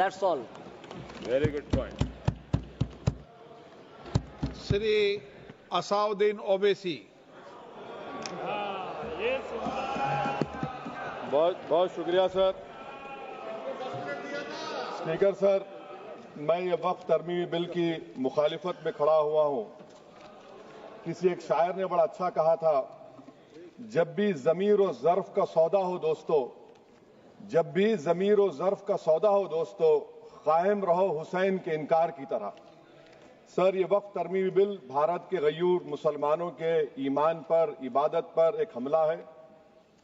That's all. Very good point. Shri Asaduddin Owaisi. बहुत बहुत शुक्रिया सर। स्पीकर सर, मैं ये वक्फ तरमीमी बिल की मुखालिफत में खड़ा हुआ हूं। किसी एक शायर ने बड़ा अच्छा कहा था, जब भी ज़मीर और ज़र्फ का सौदा हो दोस्तों, जब भी ज़मीर और ज़र्फ का सौदा हो दोस्तों, कायम रहो हुसैन के इनकार की तरह। सर, ये वक्फ तरमीमी बिल भारत के गयूर मुसलमानों के ईमान पर, इबादत पर एक हमला है।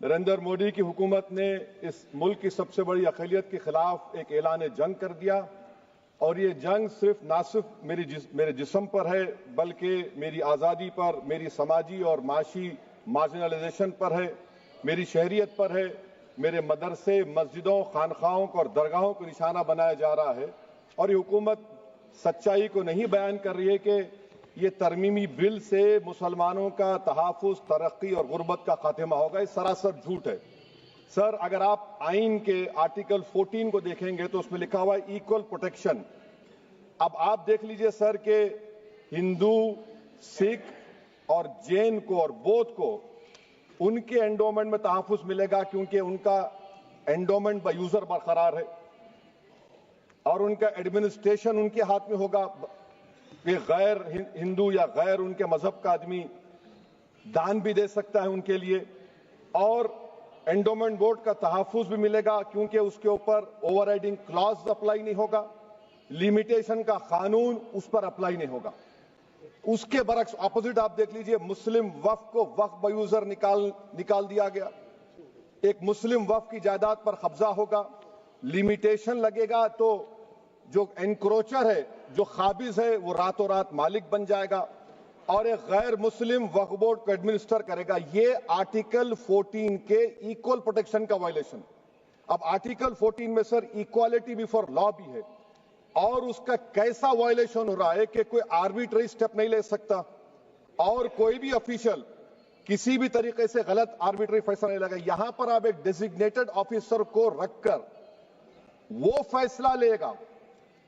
नरेंद्र मोदी की हुकूमत ने इस मुल्क की सबसे बड़ी अक़लियत के खिलाफ एक ऐलान जंग कर दिया, और ये जंग ना सिर्फ मेरे जिस्म पर है, बल्कि मेरी आज़ादी पर, मेरी समाजी और माशी मार्जिनलाइजेशन पर है, मेरी शहरियत पर है, मेरे मदरसे, मस्जिदों, खानखाहों और दरगाहों को निशाना बनाया जा रहा है। और ये हुकूमत सच्चाई को नहीं बयान कर रही है कि ये तरमीमी बिल से मुसलमानों का तहफ़्फ़ुज़, तरक्की और गुर्बत का खात्मा होगा। ये सरासर झूठ है। सर, अगर आप आइन के आर्टिकल 14 को देखेंगे तो उसमें लिखा हुआ है इक्वल प्रोटेक्शन। अब आप देख लीजिए सर कि हिंदू, सिख और जैन को और बौद्ध को उनके एंडोमेंट में तहफ़्फ़ुज़ मिलेगा, क्योंकि उनका एंडोमेंट बाय यूजर बरकरार है और उनका एडमिनिस्ट्रेशन उनके हाथ में होगा कि गैर हिंदू या गैर उनके मजहब का आदमी दान भी दे सकता है उनके लिए, और एंडोमेंट बोर्ड का तहफ़्फ़ुज़ भी मिलेगा, क्योंकि उसके ऊपर ओवरराइडिंग क्लॉज अप्लाई नहीं होगा, लिमिटेशन का कानून उस पर अप्लाई नहीं होगा। उसके बरक्स ऑपोजिट आप देख लीजिए, मुस्लिम वक्फ को वक्फ बाय यूजर निकाल दिया गया। एक मुस्लिम वक्फ की जायदाद पर कब्जा होगा, लिमिटेशन लगेगा तो जो एनक्रोचर है, जो खाबिज है, वो रातों रात मालिक बन जाएगा और एक गैर मुस्लिम वक्फ बोर्ड को एडमिनिस्टर करेगा। ये आर्टिकल 14 के इक्वल प्रोटेक्शन का वायलेशन। अब आर्टिकल 14 में सर इक्वालिटी बिफोर लॉ भी है, और उसका कैसा वायलेशन हो रहा है कि कोई आर्बिट्ररी स्टेप नहीं ले सकता और कोई भी ऑफिशियल किसी भी तरीके से गलत आर्बिट्ररी फैसला नहीं लगा। यहां पर आप एक डेजिग्नेटेड ऑफिसर को रखकर वो फैसला लेगा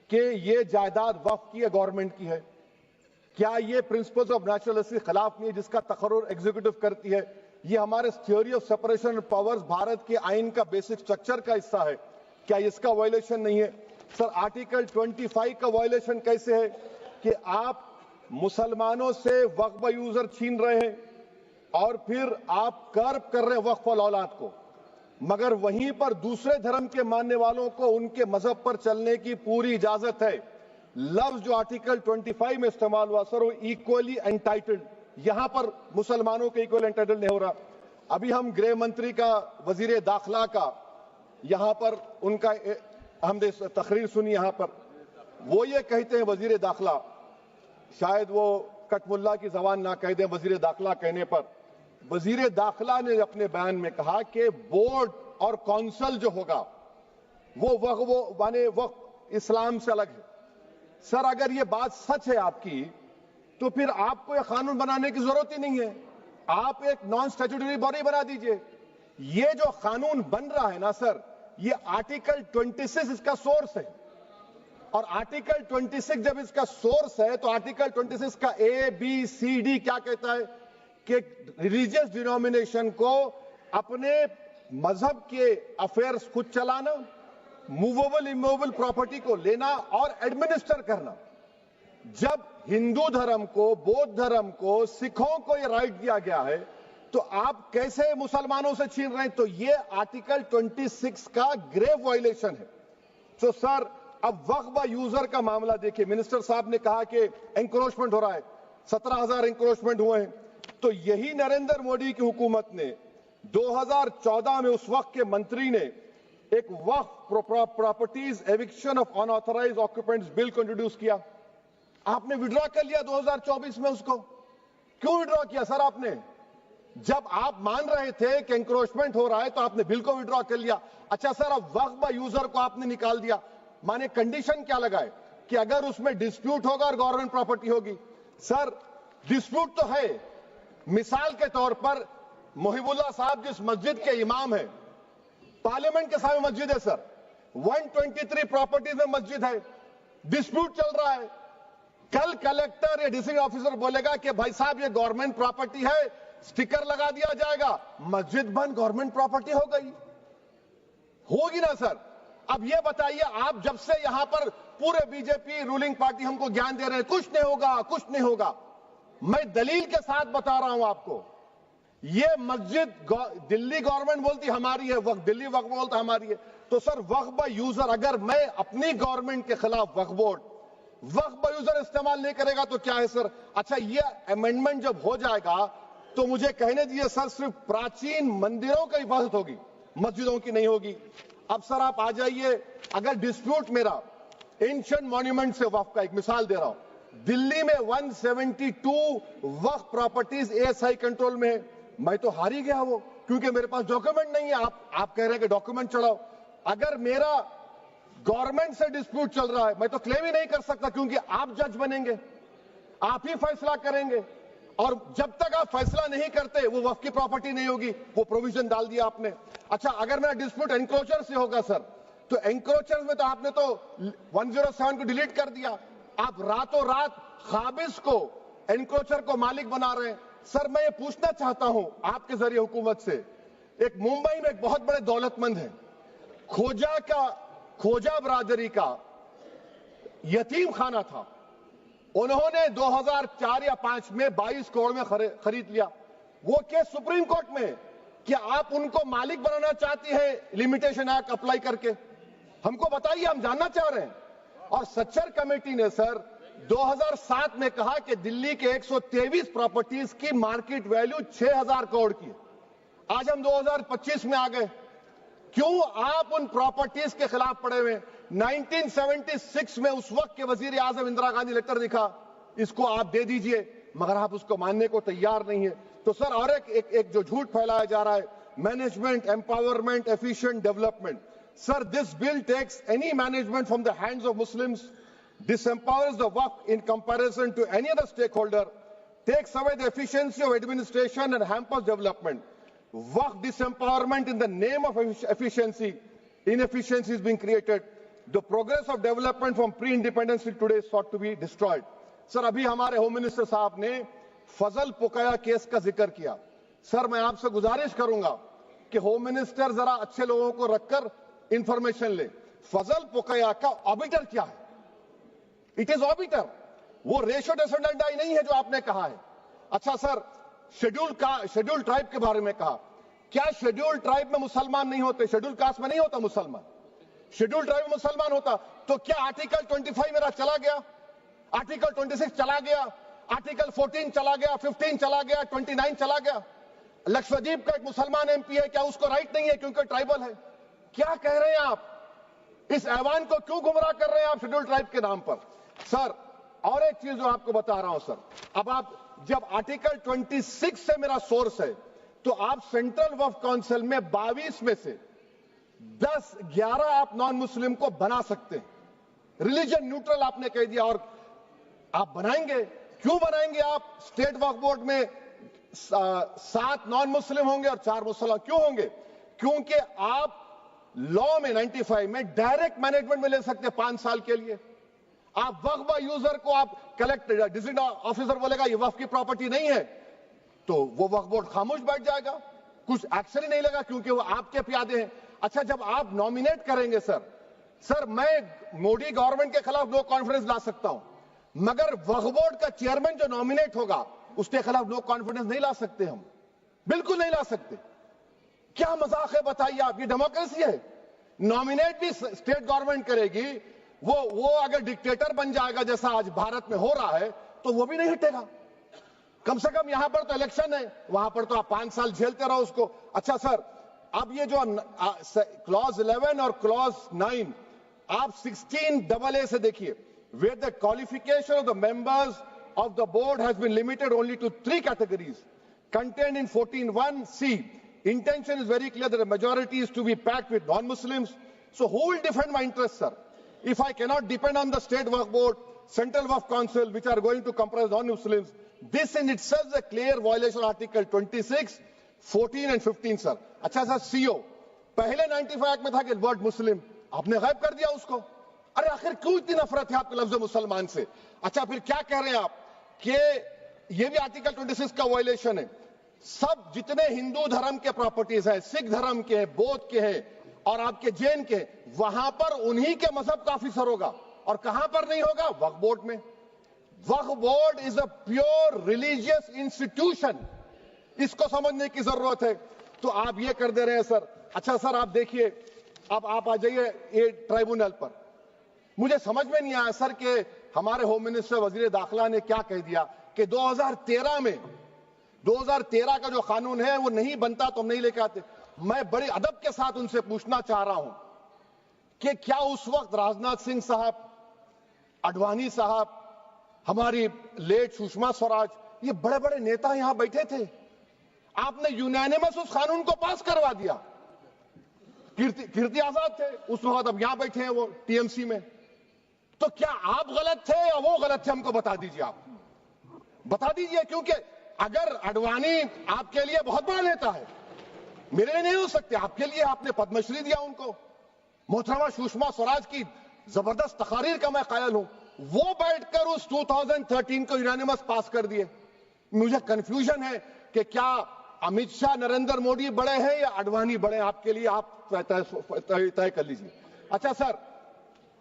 कि ये जायदाद वक्फ की है, गवर्नमेंट की है। क्या ये प्रिंसिपल्स ऑफ नेचुरलिटी के खिलाफ नहीं है जिसका तकर्रुर एग्जीक्यूटिव करती है? ये हमारे theory of separation of powers, Bharat के आइन का बेसिक स्ट्रक्चर का हिस्सा है। क्या इसका वायलेशन नहीं है? सर, आर्टिकल 25 का वायलेशन कैसे है कि आप मुसलमानों से वक्फ बाय यूजर छीन रहे हैं और फिर आप कर्ब कर रहे हैं वक्फ वाल औलाद को, मगर वहीं पर दूसरे धर्म के मानने वालों को उनके मजहब पर चलने की पूरी इजाजत है। लफ्ज जो आर्टिकल 25 में इस्तेमाल हुआ सर, वो इक्वली एंटाइटल्ड, यहां पर मुसलमानों के इक्वल एंटाइटल्ड नहीं हो रहा। अभी हम गृह मंत्री का, वजीर दाखिला का यहां पर उनका हमने तकरीर सुनी, यहां पर वो ये कहते हैं, वजीर दाखिला, शायद वो कटमुल्ला की जबान ना कह दें, वजीर दाखिला कहने पर वजीर दाखिला ने अपने बयान में कहा कि बोर्ड और काउंसिल जो होगा वो माने वक्फ इस्लाम से अलग है। सर, अगर ये बात सच है आपकी, तो फिर आपको यह कानून बनाने की जरूरत ही नहीं है। आप एक नॉन स्टैट्यूटरी बॉडी बना दीजिए। ये जो कानून बन रहा है ना सर, ये आर्टिकल 26 इसका सोर्स है, और आर्टिकल 26 जब इसका सोर्स है तो आर्टिकल 26 का ABCD क्या कहता है कि रिलीजियस डिनोमिनेशन को अपने मजहब के अफेयर्स खुद चलाना, मूवेबल इमूवेबल प्रॉपर्टी को लेना और एडमिनिस्टर करना। जब हिंदू धर्म को, बौद्ध धर्म को, सिखों को यह राइट दिया गया है, तो आप कैसे मुसलमानों से छीन रहे हैं? तो ये आर्टिकल 26 का ग्रेव वायलेशन है। तो सर, अब वक्फ बाय यूजर का मामला देखिए, मिनिस्टर साहब ने कहा कि एंक्रोचमेंट हो रहा है, 17,000 एंक्रोचमेंट हुए हैं। तो यही नरेंद्र मोदी की हुकूमत ने 2014 में उस वक्त के मंत्री ने एक वक्फ properties eviction of unauthorised occupants bill को इंट्रोड्यूस किया। आपने विड्रॉ कर लिया 2024 में उसको। क्यों विड्रॉ किया सर आपने? जब आप मान रहे थे कि एंक्रोचमेंट हो रहा है तो आपने बिल को विड्रॉ कर लिया। अच्छा सर, अब वक्फ बाय यूजर को आपने निकाल दिया, माने कंडीशन क्या लगाए कि अगर उसमें डिस्प्यूट होगा और गवर्नमेंट प्रॉपर्टी होगी। सर, डिस्प्यूट तो है। मिसाल के तौर पर मोहिबुल्लाह साहब जिस मस्जिद के इमाम हैं, पार्लियामेंट के सामने मस्जिद है सर, 123 प्रॉपर्टीज में मस्जिद है, डिस्प्यूट चल रहा है। कल कलेक्टर या डिस्ट्रिक्ट ऑफिसर बोलेगा कि भाई साहब ये गवर्नमेंट प्रॉपर्टी है, स्टिकर लगा दिया जाएगा, मस्जिद बंद, गवर्नमेंट प्रॉपर्टी हो गई, होगी ना सर? अब ये बताइए, आप जब से यहां पर पूरे बीजेपी रूलिंग पार्टी हमको ज्ञान दे रहे हैं कुछ नहीं होगा, कुछ नहीं होगा, मैं दलील के साथ बता रहा हूं आपको। ये मस्जिद दिल्ली गवर्नमेंट बोलती हमारी है, वक्फ दिल्ली वक्फ बोलता हमारी है, तो सर वक्फ बाय यूजर, अगर मैं अपनी गवर्नमेंट के खिलाफ वक्फ बोर्ड वक्फ बाय यूजर इस्तेमाल नहीं करेगा तो क्या है सर? अच्छा, ये अमेंडमेंट जब हो जाएगा तो मुझे कहने दीजिए सर, सिर्फ प्राचीन मंदिरों की हिफाजत होगी, मस्जिदों की नहीं होगी। अब सर आप आ जाइए, अगर डिस्प्यूट मेरा एंशिएंट मॉन्यूमेंट से वक्फ का, एक मिसाल दे रहा हूं, दिल्ली में 172 वक्फ प्रॉपर्टीज एएसआई कंट्रोल में है, मैं तो हार ही गया वो, क्योंकि मेरे पास डॉक्यूमेंट नहीं है। आप कह रहे हैं कि डॉक्यूमेंट चढ़ाओ, अगर मेरा गवर्नमेंट से डिस्प्यूट चल रहा है मैं तो क्लेम ही नहीं कर सकता, क्योंकि आप जज बनेंगे, आप ही फैसला करेंगे, और जब तक आप फैसला नहीं करते वो वक्फ की प्रॉपर्टी नहीं होगी। वो प्रोविजन डाल दिया आपने। अच्छा, अगर मेरा डिस्प्यूट एंक्रोचर से होगा सर, तो एंक्रोचर में तो आपने तो 107 को डिलीट कर दिया, आप रातों रात खाबिज को, एंक्रोचर को मालिक बना रहे हैं। सर मैं ये पूछना चाहता हूं आपके जरिए हुकूमत से, एक मुंबई में एक बहुत बड़े दौलतमंद है, खोजा बरादरी का यतीम खाना था, उन्होंने 2004 या 5 में 22 करोड़ में खरीद लिया। वो केस सुप्रीम कोर्ट में कि आप उनको मालिक बनाना चाहती है लिमिटेशन एक्ट अप्लाई करके, हमको बताइए, हम जानना चाह रहे हैं। और सच्चर कमेटी ने सर 2007 में कहा कि दिल्ली के 123 प्रॉपर्टीज की मार्केट वैल्यू 6000 करोड़ की। आज हम 2025 में आ गए, क्यों आप उन प्रॉपर्टीज के खिलाफ पड़े हुए? 1976 में उस वक्त के वजीर आजम इंदिरा गांधी लेटर लिखा, इसको आप दे दीजिए, मगर आप उसको मानने को तैयार नहीं है। तो सर और एक जो झूठ फैलाया जा रहा है, management empowerment efficient development, sir this bill takes any management from the hands of Muslims, disempowers the waqf in comparison to any other stakeholder, takes away the efficiency of administration and hampers development. Waqf disempowerment in the name of efficiency, inefficiency is being created. The progress of development from pre-independence till today is sought to be destroyed. Sir अभी हमारे home minister साहब ने फजल पुकाया case का जिक्र किया। Sir मैं आपसे गुजारिश करूंगा कि होम मिनिस्टर जरा अच्छे लोगों को रखकर इंफॉर्मेशन ले। फजल पुकाया का ऑबिटर क्या है? इट इज ऑबिटर, वो रेशियो डिसेंडेंटाई नहीं है जो आपने कहा है। अच्छा सर, शेड्यूल ट्राइब के बारे में कहा, क्या शेड्यूल ट्राइब में मुसलमान नहीं होते? शेड्यूल कास्ट में नहीं होता मुसलमान, शेड्यूल ट्राइब में मुसलमान होता। तो क्या आर्टिकल 25 मेरा चला गया, आर्टिकल 26 चला गया, आर्टिकल 14 चला गया, 15 चला गया, 29 चला गया? लक्षद्वीप का एक मुसलमान एमपी है, क्या उसको राइट नहीं है क्योंकि ट्राइबल है? क्या कह रहे हैं आप? इस ऐवान को क्यों गुमराह कर रहे हैं आप शेड्यूल ट्राइब के नाम पर? सर और एक चीज जो आपको बता रहा हूं सर, अब आप जब आर्टिकल 26 से मेरा सोर्स है, तो आप सेंट्रल वक्फ काउंसिल में 22 में से 11 आप नॉन मुस्लिम को बना सकते हैं। रिलीजन न्यूट्रल आपने कह दिया, और आप बनाएंगे, क्यों बनाएंगे आप? स्टेट वक्फ बोर्ड में 7 नॉन मुस्लिम होंगे और 4 मुसलमान। क्यों होंगे? क्योंकि आप लॉ में 95 में डायरेक्ट मैनेजमेंट में ले सकते हैं 5 साल के लिए। आप वक्फ बाय यूजर को आप कलेक्टर डिस्ट्रिक्ट ऑफिसर बोलेगा ये वक्फ की प्रॉपर्टी नहीं है, तो वो वक्फ बोर्ड खामोश बैठ जाएगा, कुछ एक्शन ही नहीं लगा, क्योंकि वो आपके प्यादे हैं। अच्छा, जब आप नॉमिनेट करेंगे सर मैं मोदी गवर्नमेंट के खिलाफ नो कॉन्फिडेंस ला सकता हूं, मगर वक्फ बोर्ड का चेयरमैन जो नॉमिनेट होगा उसके खिलाफ नो कॉन्फिडेंस नहीं ला सकते, हम बिल्कुल नहीं ला सकते। क्या मजाक है बताइए आप? ये डेमोक्रेसी है। नॉमिनेट भी स्टेट गवर्नमेंट करेगी, वो अगर डिक्टेटर बन जाएगा जैसा आज भारत में हो रहा है तो वो भी नहीं हटेगा। कम से कम यहां पर तो इलेक्शन है, वहां पर तो आप 5 साल झेलते रहो उसको। अच्छा सर, अब ये जो क्लॉज 11 और क्लॉज 9 आप 16AA से देखिए, where the qualification of the members of the board has been limited only to 3 categories contained in 14(1)(c). Intention is very clear that the majority is to be packed with non-Muslims. So who will defend my interests, sir? If I cannot depend on the state waqf board, central waqf council, which are going to comprise non-Muslims, this in itself is a clear violation of Article 26, 14 and 15, sir. अच्छा sir, CO पहले 95 act में था कि word मुस्लिम, आपने गायब कर दिया उसको। अरे आखिर क्यों इतनी नफरत है आपके लफ्ज मुसलमान से? अच्छा फिर क्या कह रहे हैं आप कि ये भी आर्टिकल 26 का वायलेशन है। सब जितने हिंदू धर्म के प्रॉपर्टीज हैं, सिख धर्म के हैं, बौद्ध के हैं और आपके जैन के, वहां पर उन्हीं के मजहब का ऑफिसर होगा। और कहां पर नहीं होगा? वक्फ बोर्ड में। Waqf board is a pure religious institution, इसको समझने की जरूरत है। तो आप ये कर दे रहे हैं सर। अच्छा सर आप देखिए, अब आप आ जाइए ये ट्राइब्यूनल पर। मुझे समझ में नहीं आया सर कि हमारे होम मिनिस्टर वजीर दाखिला ने क्या कह दिया कि 2013 का जो कानून है वो नहीं बनता तो हम नहीं लेके आते। मैं बड़े अदब के साथ उनसे पूछना चाह रहा हूं कि क्या उस वक्त राजनाथ सिंह साहब, आडवाणी साहब, हमारी लेट सुषमा स्वराज, ये बड़े बड़े नेता यहां बैठे थे? आपने यूनानिमस उस कानून को पास करवा दिया। कीर्ति आजाद थे उस वक्त, अब यहां बैठे हैं वो टीएमसी में। तो क्या आप गलत थे या वो गलत थे? हमको बता दीजिए, आप बता दीजिए। क्योंकि अगर आडवाणी आपके लिए बहुत बड़ा नेता है, मेरे लिए नहीं हो सकते, आपके लिए आपने पद्मश्री दिया उनको। मोहतरमा सुषमा स्वराज की जबरदस्त तकारीर का मैं कायल हूं, वो बैठकर उस 2013 को यूनानिमस पास कर दिए। मुझे कंफ्यूजन है कि क्या अमित शाह, नरेंद्र मोदी बड़े हैं या आडवाणी बड़े हैं? आपके लिए आप तय कर लीजिए। अच्छा सर,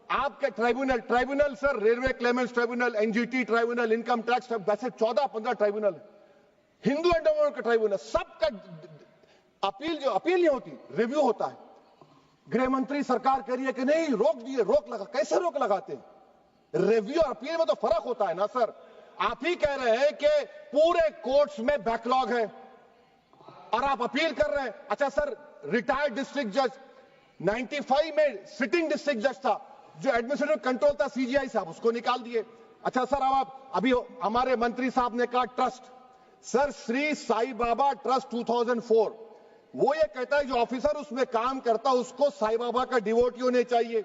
आपके tribunal sir, railway Clements tribunal, NGT tribunal, income tax, वैसे 14-15 ट्राइब्यूनल है। हिंदू एंडोमेंट का ट्राइब्यूनल, सबका अपील नहीं होती, रिव्यू होता है। गृह मंत्री सरकार कह रही है कि नहीं रोक दिए, रोक लगा। कैसे रोक लगाते हैं? रिव्यू और अपील में तो फर्क होता है ना सर। आप ही कह रहे हैं कि पूरे कोर्ट्स में बैकलॉग है और आप अपील कर रहे हैं। अच्छा सर, रिटायर्ड डिस्ट्रिक्ट जज 95 में सिटिंग डिस्ट्रिक्ट जज था, जो एडमिनिस्ट्रेटिव कंट्रोल था सीजीआई साहब, उसको निकाल दिए। अच्छा सर, अब आप अभी हमारे मंत्री साहब ने कहा trust, sir Shri Sai Baba trust 2004, वो ये कहता है जो ऑफिसर उसमें काम करता उसको साई बाबा का डिवोटी होने चाहिए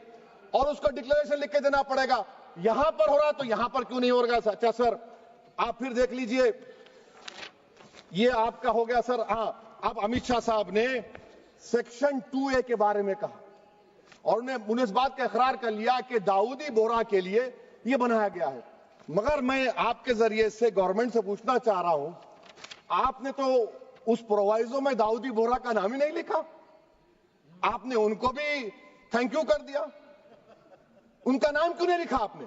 और उसको डिक्लेरेशन लिख के देना पड़ेगा। यहां पर हो रहा तो यहां पर क्यों नहीं हो रहा? अच्छा सर, आप फिर देख लीजिए, ये आपका हो गया सर। हां, अब अमित शाह साहब ने सेक्शन 2A के बारे में कहा और उन्होंने इस बात का इकरार कर लिया कि दाऊदी बोहरा के लिए यह बनाया गया है। मगर मैं आपके जरिए से गवर्नमेंट से पूछना चाह रहा हूं, आपने तो उस प्रोवाइजो में दाऊदी बोहरा का नाम ही नहीं लिखा। आपने उनको भी थैंक यू कर दिया, उनका नाम क्यों नहीं लिखा आपने?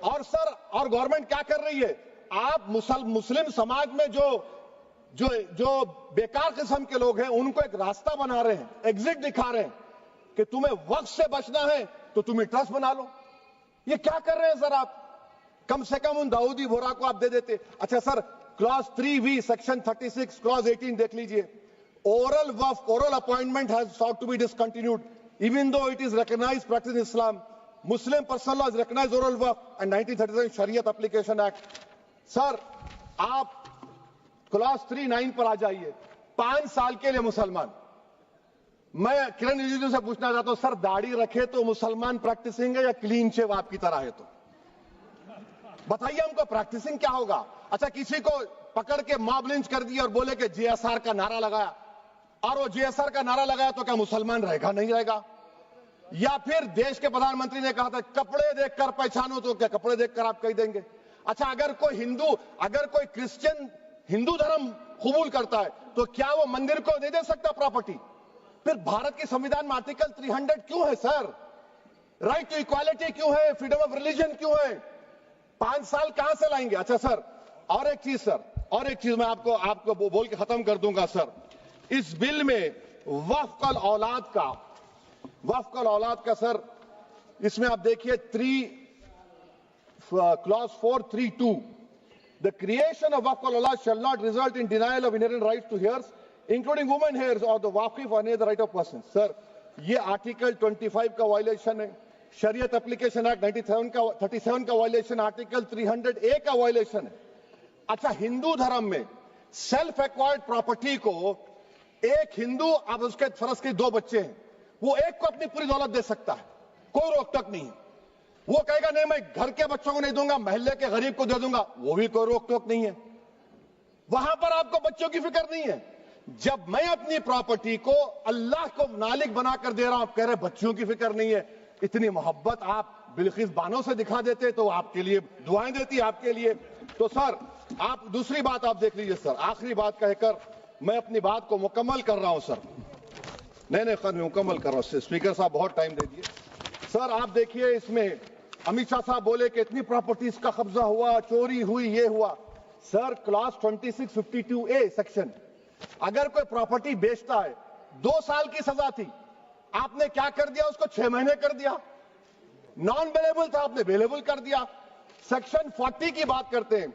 और सर, और गवर्नमेंट क्या कर रही है? आप मुस्लिम समाज में जो बेकार किस्म के लोग हैं उनको एक रास्ता बना रहे हैं, एग्जिट दिखा रहे हैं कि तुम्हें वक्त से बचना है तो तुम्हें ट्रस्ट बना लो। ये क्या कर रहे हैं सर आप? कम से कम उन दाऊदी बोहरा को आप दे देते। अच्छा sir, clause 3V section 36 clause 18 देख लीजिए। Oral appointment has sought to be discontinued even though it is recognized practice in Islam. Muslim personal law is recognized oral waqf and 1937 Shariat Application Act. Sir आप clause 39 पर आ जाइए। 5 साल के लिए मुसलमान। मैं किरण रिजिजू से पूछना चाहता हूं, सर दाढ़ी रखे तो मुसलमान प्रैक्टिसिंग है या क्लीन शेव आपकी तरह है? तो बताइए हमको, प्रैक्टिसिंग क्या होगा? अच्छा, किसी को पकड़ के मॉब लिंच कर दिया और बोले कि JSR का नारा लगाया, और वो JSR का नारा लगाया तो क्या मुसलमान रहेगा? नहीं रहेगा। या फिर देश के प्रधानमंत्री ने कहा था कपड़े देखकर पहचानो, तो क्या कपड़े देखकर आप कह देंगे? अच्छा, अगर कोई क्रिश्चियन हिंदू धर्म कबूल करता है तो क्या वो मंदिर को नहीं दे सकता प्रॉपर्टी? फिर भारत के संविधान में आर्टिकल 300 क्यों है सर? राइट टू इक्वालिटी क्यों है? फ्रीडम ऑफ रिलीजन क्यों है? 5 साल कहां से लाएंगे? अच्छा सर, और एक चीज सर, और एक चीज मैं आपको बोल के खत्म कर दूंगा सर। इस बिल में वक्फ औलाद का सर, इसमें आप देखिए clause 432, the creation of waqf al-awlad shall not result in denial of inherent rights to heirs, including women heirs or the waqif or any other right of person. Sir, ये article 25 का violation है, शरीयत application act 37 का violation, article 300A का violation है। अच्छा, हिंदू धर्म में सेल्फ एक्वायर्ड प्रॉपर्टी को एक हिंदू, अब उसके फर्ज के 2 बच्चे हैं, वो एक को अपनी पूरी दौलत दे सकता है, कोई रोक टोक नहीं। वो कहेगा नहीं मैं घर के बच्चों को नहीं दूंगा, मोहल्ले के गरीब को दे दूंगा, वो भी कोई रोक टोक नहीं है। वहां पर आपको बच्चों की फिक्र नहीं है। जब मैं अपनी प्रॉपर्टी को अल्लाह को मालिक बनाकर दे रहा हूं, आप कह रहे बच्चियों की फिक्र नहीं है। इतनी मोहब्बत आप बिल्किस बानो से दिखा देते तो आपके लिए दुआएं देती आपके लिए। तो सर आप दूसरी बात आप देख लीजिए सर, आखिरी बात कहकर मैं अपनी बात को मुकम्मल कर रहा हूं सर। नहीं मुकम्मल कर रहा हूं। स्पीकर साहब बहुत टाइम दे दिए। सर आप देखिए, इसमें अमित शाह साहब बोले कि इतनी प्रॉपर्टीज का कब्जा हुआ, चोरी हुई, ये हुआ। सर क्लास 2652A सेक्शन, अगर कोई प्रॉपर्टी बेचता है 2 साल की सजा थी, आपने क्या कर दिया, उसको 6 महीने कर दिया। नॉन बेलेबल था, आपने बेलेबल कर दिया। सेक्शन 40 की बात करते हैं।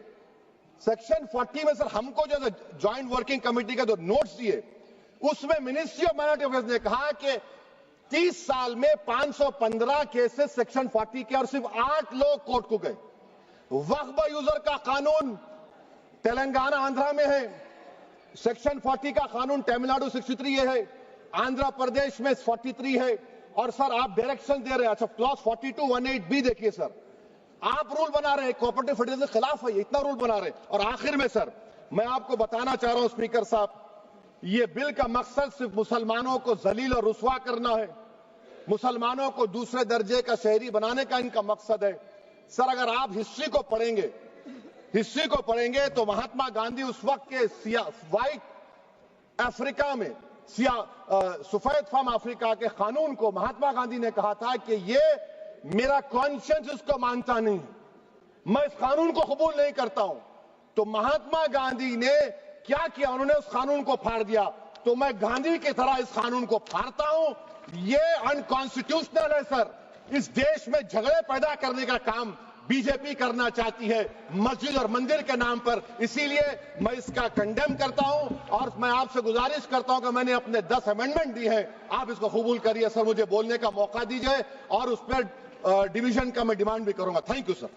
सेक्शन 40 में सर हमको जो ज्वाइंट वर्किंग कमेटी का जो नोट्स दिए, उसमें मिनिस्ट्री ऑफ माइनॉरिटी अफेयर्स ने कहा कि 30 साल में 515 केसेस सेक्शन 40 के और सिर्फ 8 लोग कोर्ट को गए। वक्फ यूजर का कानून तेलंगाना आंध्रा में है, सेक्शन 40 का कानून तमिलनाडु 63 है, आंध्र प्रदेश में 43 है। और सर आप डायरेक्शन दे रहे हैं। अच्छा क्लॉज 4218B देखिए सर, आप रूल बना रहे हैं, कोऑपरेटिव फेडरलिज्म के खिलाफ है, इतना रूल बना रहे हैं। और आखिर में सर मैं आपको बताना चाह रहा हूं स्पीकर साहब, ये बिल का मकसद सिर्फ मुसलमानों को जलील और रुस्वा करना है, मुसलमानों को दूसरे दर्जे का शहरी बनाने का इनका मकसद है। सर अगर आप हिस्ट्री को पढ़ेंगे तो महात्मा गांधी उस वक्त के व्हाइट अफ्रीका में सफेद फार्म अफ्रीका के कानून को महात्मा गांधी ने कहा था कि ये मेरा कॉन्शियंस इसको मानता नहीं, मैं इस कानून को कबूल नहीं करता हूं। तो महात्मा गांधी ने क्या किया, उन्होंने उस कानून को फाड़ दिया। तो मैं गांधी की तरह इस कानून को फाड़ता हूं। ये अनकॉन्स्टिट्यूशनल है सर। इस देश में झगड़े पैदा करने का काम बीजेपी करना चाहती है मस्जिद और मंदिर के नाम पर, इसीलिए मैं इसका कंडेम करता हूं। और मैं आपसे गुजारिश करता हूं कि मैंने अपने 10 अमेंडमेंट दी है, आप इसको कबूल करिए सर, मुझे बोलने का मौका दीजिए और उस पर डिवीजन का मैं डिमांड भी करूंगा। Thank you sir.